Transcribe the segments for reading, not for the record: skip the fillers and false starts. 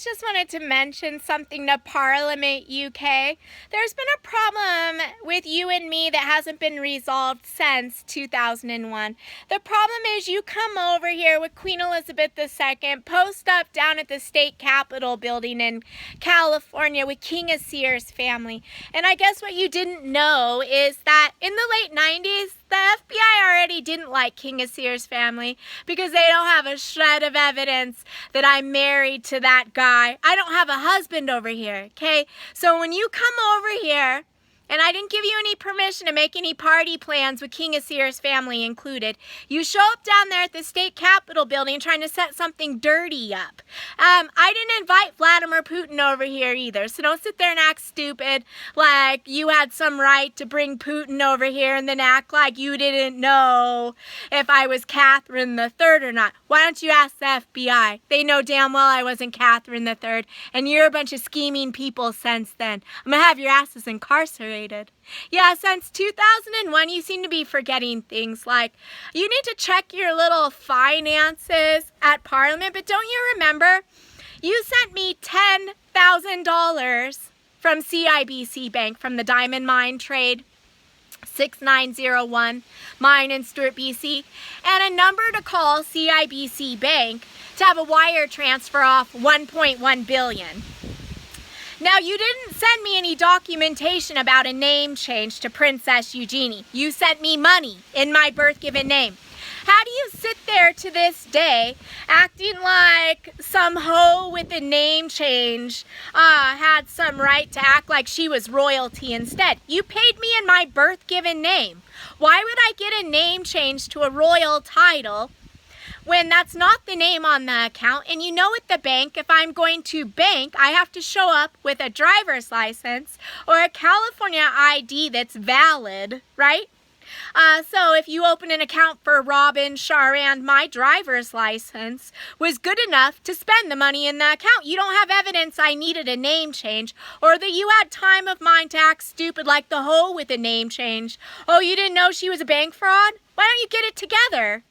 guys, just wanted to mention something to Parliament UK. There's been a problem with you and me that hasn't been resolved since 2001. The problem is you come over here with Queen Elizabeth II, post up down at the state capitol building in California with King of Sears family. And I guess what you didn't know is that in the late 90s, the FBI already didn't like King of Sears family because they don't have a shred of evidence that I'm married to that guy. I don't have a husband over here, okay? So when you come over here, and I didn't give you any permission to make any party plans with King of Sears family included, you show up down there at the state capitol building trying to set something dirty up. I didn't invite Vladimir Putin over here either, so don't sit there and act stupid like you had some right to bring Putin over here and then act like you didn't know if I was Catherine III or not. Why don't you ask the FBI? They know damn well I wasn't Catherine III, and you're a bunch of scheming people since then. I'm gonna have your asses incarcerated. Yeah, since 2001, you seem to be forgetting things like you need to check your little finances at Parliament, but don't you remember? You sent me $10,000 from CIBC Bank from the diamond mine trade, 6901, mine in Stewart, BC, and a number to call CIBC Bank to have a wire transfer off $1.1 billion. Now, you didn't send me any documentation about a name change to Princess Eugenie. You sent me money in my birth-given name. How do you sit there to this day acting like some hoe with a name change had some right to act like she was royalty instead? You paid me in my birth-given name. Why would I get a name change to a royal title when that's not the name on the account? And you know at the bank, if I'm going to bank, I have to show up with a driver's license or a California ID that's valid, right? So if you open an account for Robin Charand, my driver's license was good enough to spend the money in the account. You don't have evidence I needed a name change or that you had time of mind to act stupid like the hoe with a name change. Oh, you didn't know she was a bank fraud? Why don't you get it together?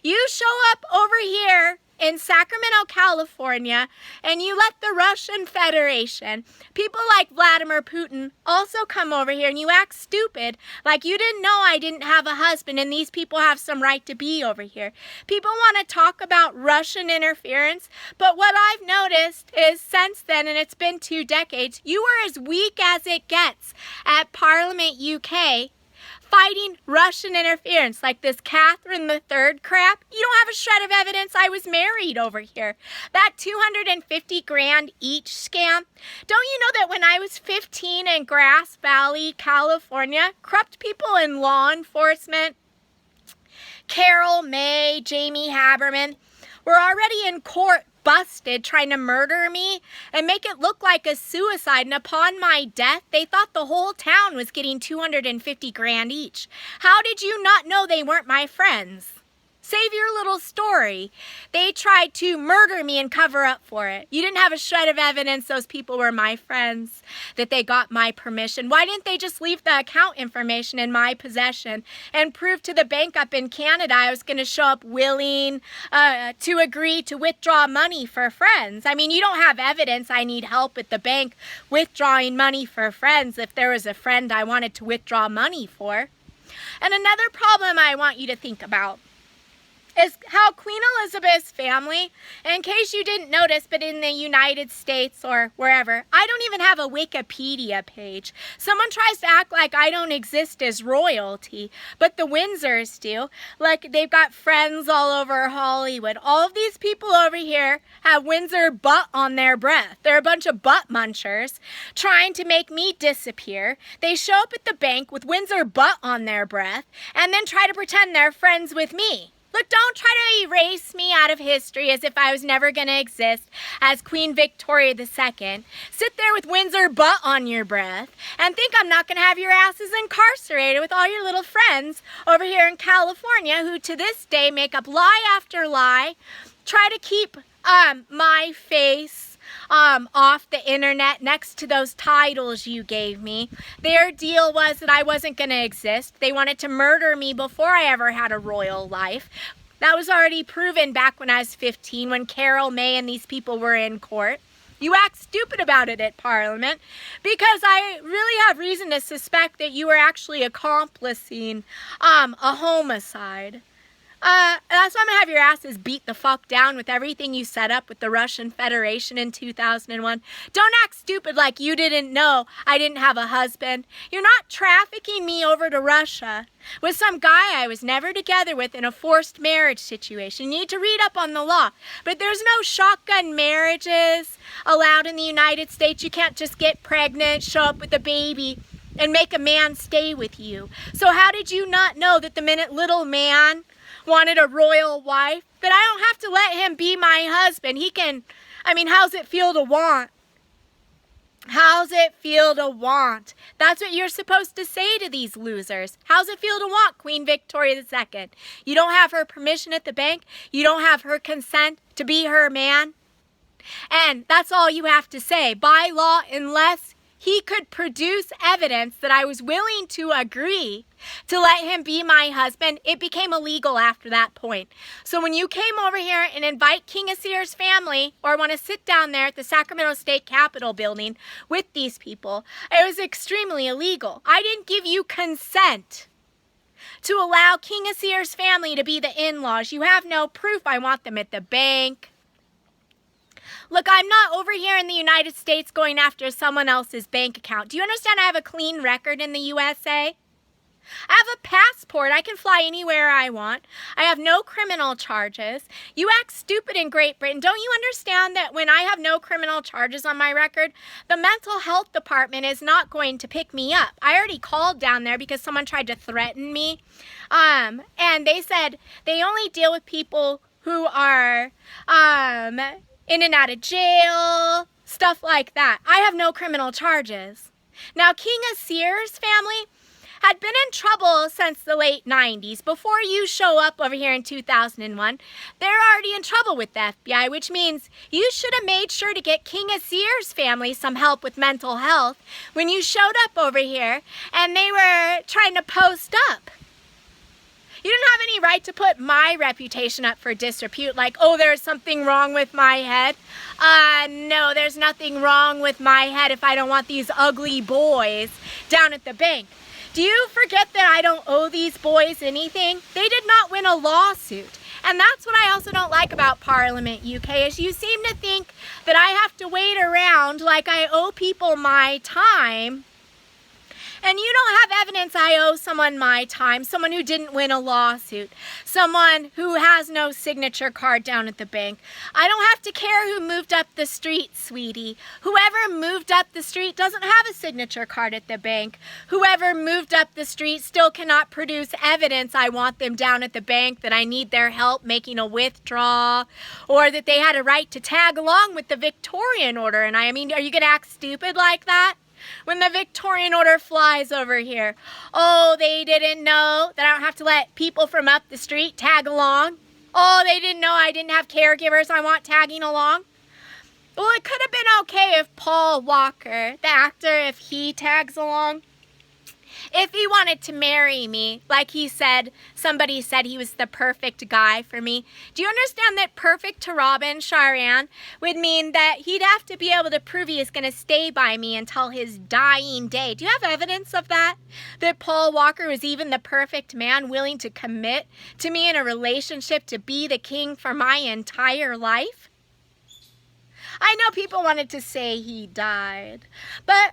You show up over here in Sacramento, California, and you let the Russian Federation, people like Vladimir Putin, also come over here and you act stupid like you didn't know I didn't have a husband and these people have some right to be over here. People want to talk about Russian interference, but what I've noticed is since then, and it's been 2 decades, you are as weak as it gets at Parliament UK fighting Russian interference like this Catherine III crap. You don't have a shred of evidence I was married over here. That 250 grand each scam. Don't you know that when I was 15 in Grass Valley, California, corrupt people in law enforcement, Carol May, Jamie Haberman, were already in court busted trying to murder me and make it look like a suicide, and upon my death they thought the whole town was getting 250 grand each. How did you not know they weren't my friends? Save your little story. They tried to murder me and cover up for it. You didn't have a shred of evidence those people were my friends, that they got my permission. Why didn't they just leave the account information in my possession and prove to the bank up in Canada I was going to show up willing to agree to withdraw money for friends? I mean, you don't have evidence I need help at the bank withdrawing money for friends if there was a friend I wanted to withdraw money for. And another problem I want you to think about is how Queen Elizabeth's family, in case you didn't notice, but in the United States or wherever, I don't even have a Wikipedia page. Someone tries to act like I don't exist as royalty, but the Windsors do. Like, they've got friends all over Hollywood. All of these people over here have Windsor butt on their breath. They're a bunch of butt munchers trying to make me disappear. They show up at the bank with Windsor butt on their breath and then try to pretend they're friends with me. Look, don't try to erase me out of history as if I was never going to exist as Queen Victoria II. Sit there with Windsor butt on your breath and think I'm not going to have your asses incarcerated with all your little friends over here in California who to this day make up lie after lie, try to keep my face off the internet next to those titles you gave me. Their deal was that I wasn't going to exist. They wanted to murder me before I ever had a royal life. That was already proven back when I was 15, when Carol May and these people were in court. You act stupid about it at Parliament because I really have reason to suspect that you were actually accomplishing a homicide. That's why I'm going to have your asses beat the fuck down with everything you set up with the Russian Federation in 2001. Don't act stupid like you didn't know I didn't have a husband. You're not trafficking me over to Russia with some guy I was never together with in a forced marriage situation. You need to read up on the law. But there's no shotgun marriages allowed in the United States. You can't just get pregnant, show up with a baby, and make a man stay with you. So how did you not know that the minute little man wanted a royal wife, that I don't have to let him be my husband? He can, how's it feel to want? How's it feel to want? That's what you're supposed to say to these losers. How's it feel to want Queen Victoria II? You don't have her permission at the bank. You don't have her consent to be her man. And that's all you have to say. By law, unless he could produce evidence that I was willing to agree to let him be my husband, it became illegal after that point. So when you came over here and invite King Asir's family, or want to sit down there at the Sacramento State Capitol building with these people, it was extremely illegal. I didn't give you consent to allow King Asir's family to be the in-laws. You have no proof. I want them at the bank. Look, I'm not over here in the United States going after someone else's bank account. Do you understand I have a clean record in the USA? I have a passport. I can fly anywhere I want. I have no criminal charges. You act stupid in Great Britain. Don't you understand that when I have no criminal charges on my record, the mental health department is not going to pick me up? I already called down there because someone tried to threaten me. And they said they only deal with people who are in and out of jail, stuff like that. I have no criminal charges. Now, King Asir's family had been in trouble since the late 90s. Before you show up over here in 2001, they're already in trouble with the FBI, which means you should have made sure to get King Asir's family some help with mental health when you showed up over here and they were trying to post up. You didn't have any right to put my reputation up for disrepute, like, oh, there's something wrong with my head. No, there's nothing wrong with my head if I don't want these ugly boys down at the bank. Do you forget that I don't owe these boys anything? They did not win a lawsuit. And that's what I also don't like about Parliament UK, is you seem to think that I have to wait around like I owe people my time. And you don't have evidence I owe someone my time, someone who didn't win a lawsuit, someone who has no signature card down at the bank. I don't have to care who moved up the street, sweetie. Whoever moved up the street doesn't have a signature card at the bank. Whoever moved up the street still cannot produce evidence I want them down at the bank, that I need their help making a withdrawal, or that they had a right to tag along with the Victorian order. And I mean, are you going to act stupid like that? When the Victorian order flies over here, oh, they didn't know that I don't have to let people from up the street tag along. Oh, they didn't know I didn't have caregivers I want tagging along. Well, it could have been okay if Paul Walker, the actor, if he tags along. If he wanted to marry me, like he said, somebody said he was the perfect guy for me. Do you understand that perfect to Robin Sharan would mean that he'd have to be able to prove he is going to stay by me until his dying day? Do you have evidence of that? That Paul Walker was even the perfect man willing to commit to me in a relationship to be the king for my entire life? I know people wanted to say he died, but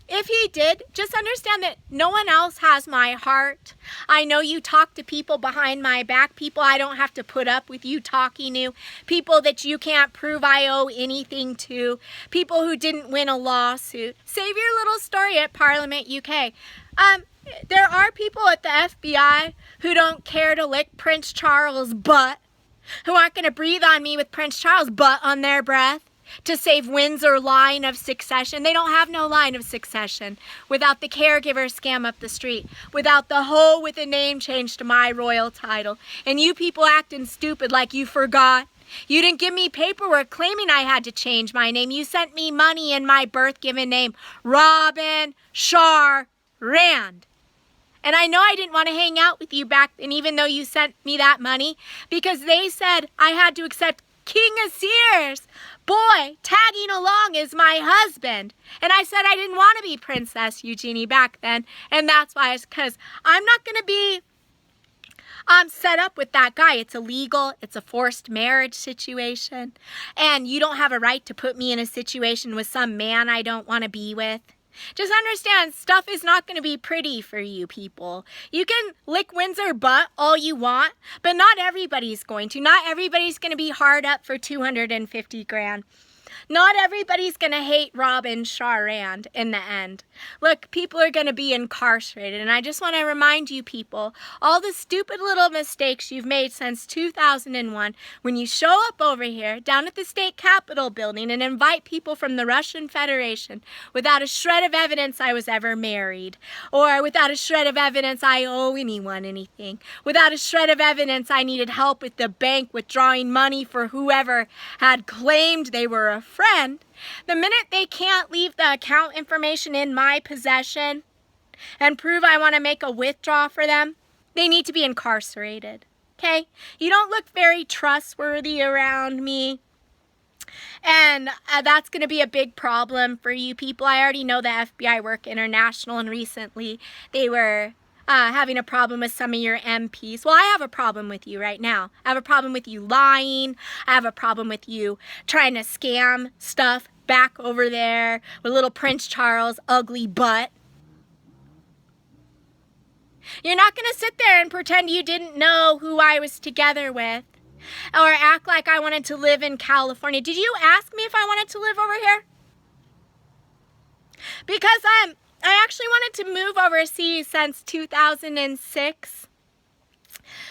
if he did, just understand that no one else has my heart. I know you talk to people behind my back, people I don't have to put up with you talking to, people that you can't prove I owe anything to, people who didn't win a lawsuit. Save your little story at Parliament UK. There are people at the FBI who don't care to lick Prince Charles' butt, who aren't going to breathe on me with Prince Charles' butt on their breath to save Windsor line of succession. They don't have no line of succession without the caregiver scam up the street, without the hoe with a name change to my royal title, and you people acting stupid like you forgot. You didn't give me paperwork claiming I had to change my name. You sent me money in my birth given name, Robin Shar Rand. And I know I didn't want to hang out with you back then, even though you sent me that money, because they said I had to accept King of Sears. Boy, tagging along is my husband. And I said I didn't want to be Princess Eugenie back then. And that's why, it's because I'm not going to be set up with that guy. It's illegal. It's a forced marriage situation. And you don't have a right to put me in a situation with some man I don't want to be with. Just understand, stuff is not going to be pretty for you people. You can lick Windsor butt all you want, but not everybody's going to. Not everybody's going to be hard up for 250 grand. Not everybody's going to hate Robin Charand in the end. Look, people are going to be incarcerated, and I just want to remind you people, all the stupid little mistakes you've made since 2001, when you show up over here down at the state capitol building and invite people from the Russian Federation without a shred of evidence I was ever married, or without a shred of evidence I owe anyone anything, without a shred of evidence I needed help with the bank withdrawing money for whoever had claimed they were a friend. The minute they can't leave the account information in my possession and prove I want to make a withdrawal for them, they need to be incarcerated. Okay? You don't look very trustworthy around me. And that's going to be a big problem for you people. I already know the FBI work international, and recently they were having a problem with some of your MPs. Well, I have a problem with you right now. I have a problem with you lying. I have a problem with you trying to scam stuff back over there with little Prince Charles' ugly butt. You're not going to sit there and pretend you didn't know who I was together with, or act like I wanted to live in California. Did you ask me if I wanted to live over here? Because I actually wanted to move overseas since 2006,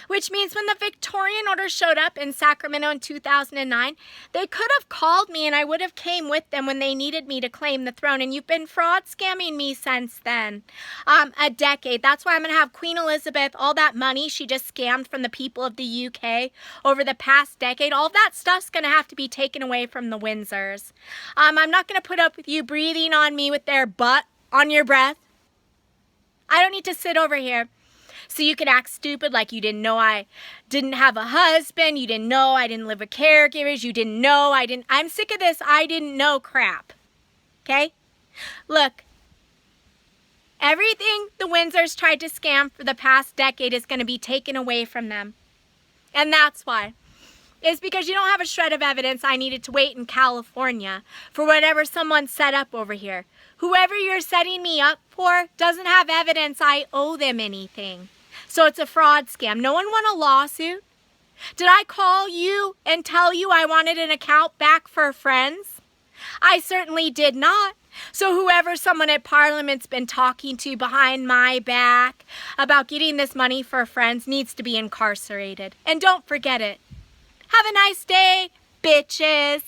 which means when the Victorian order showed up in Sacramento in 2009, they could have called me and I would have came with them when they needed me to claim the throne. And you've been fraud scamming me since then, a decade. That's why I'm going to have Queen Elizabeth, all that money she just scammed from the people of the UK over the past decade, all that stuff's going to have to be taken away from the Windsors. I'm not going to put up with you breathing on me with their butt on your breath. I don't need to sit over here so you could act stupid like you didn't know I didn't have a husband, you didn't know I didn't live with caregivers, you didn't know I'm sick of this I didn't know crap. Okay? Look, everything the Windsors tried to scam for the past decade is going to be taken away from them. And that's why. It's because you don't have a shred of evidence I needed to wait in California for whatever someone set up over here. Whoever you're setting me up for doesn't have evidence I owe them anything. So it's a fraud scam. No one won a lawsuit. Did I call you and tell you I wanted an account back for friends? I certainly did not. So whoever someone at Parliament's been talking to behind my back about getting this money for friends needs to be incarcerated. And don't forget it. Have a nice day, bitches.